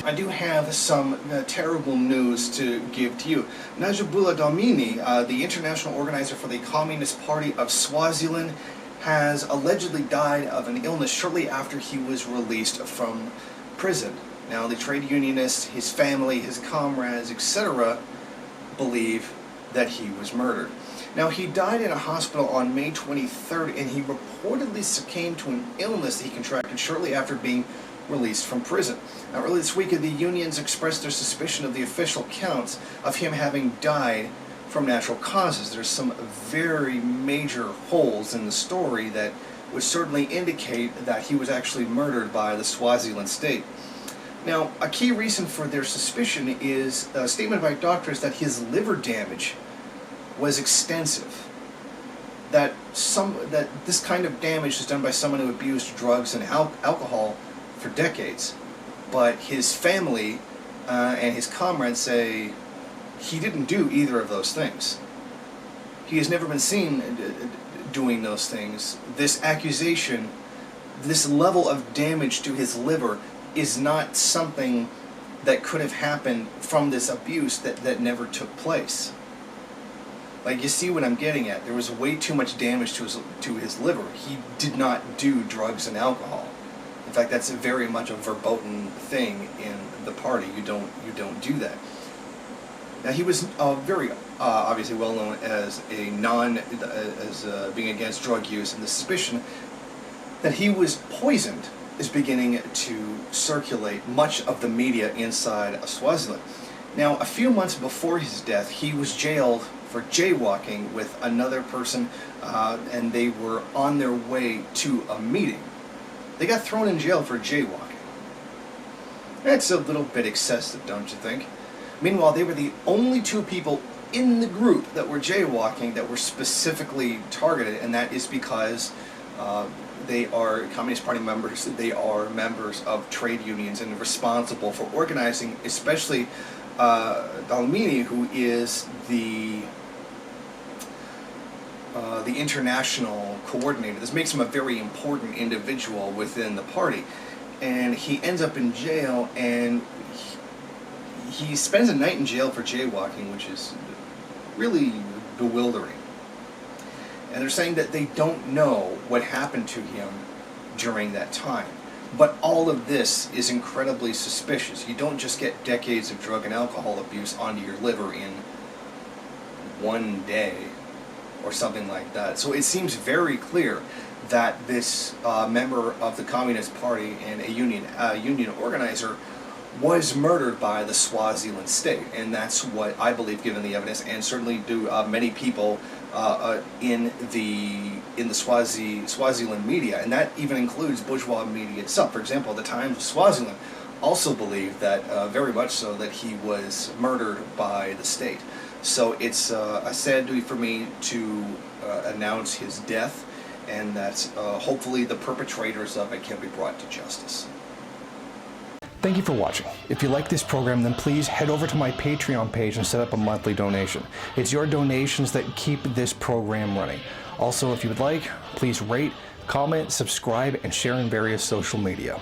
I do have some terrible news to give to you. Najibullah Dlamini, the international organizer for the Communist Party of Swaziland, has allegedly died of an illness shortly after he was released from prison. Now, the trade unionists, his family, his comrades, etc., believe that he was murdered. Now, he died in a hospital on May 23rd, and he reportedly succumbed to an illness that he contracted shortly after being released from prison. Now, earlier this week, the unions expressed their suspicion of the official counts of him having died from natural causes. There's some very major holes in the story that would certainly indicate that he was actually murdered by the Swaziland state. Now, a key reason for their suspicion is a statement by doctors that his liver damage was extensive. That this kind of damage is done by someone who abused drugs and alcohol for decades. But his family and his comrades say he didn't do either of those things. He has never been seen doing those things. This accusation, this level of damage to his liver, is not something that could have happened from this abuse that never took place. Like, you see what I'm getting at. There was way too much damage to his liver. He did not do drugs and alcohol. In fact, that's very much a verboten thing in the party. You don't do that. Now, he was very obviously well known as being against drug use, and the suspicion that he was poisoned is beginning to circulate much of the media inside of Swaziland. Now, a few months before his death, he was jailed for jaywalking with another person, and they were on their way to a meeting. They got thrown in jail for jaywalking. That's a little bit excessive, don't you think? Meanwhile, they were the only two people in the group that were jaywalking that were specifically targeted, and that is because they are Communist Party members. They are members of trade unions and responsible for organizing, especially Dlamini, who is the international coordinator. This makes him a very important individual within the party. And he ends up in jail, and he spends a night in jail for jaywalking, which is really bewildering. And they're saying that they don't know what happened to him during that time. But all of this is incredibly suspicious. You don't just get decades of drug and alcohol abuse onto your liver in one day or something like that. So it seems very clear that this member of the Communist Party and a union organizer was murdered by the Swaziland state, and that's what I believe, given the evidence, and certainly do many people in the Swaziland media, and that even includes bourgeois media itself. For example, the Times of Swaziland also believed that very much so that he was murdered by the state. So it's a sad duty for me to announce his death, and that hopefully the perpetrators of it can be brought to justice. Thank you for watching. If you like this program, then please head over to my Patreon page and set up a monthly donation. It's your donations that keep this program running. Also, if you would like, please rate, comment, subscribe, and share in various social media.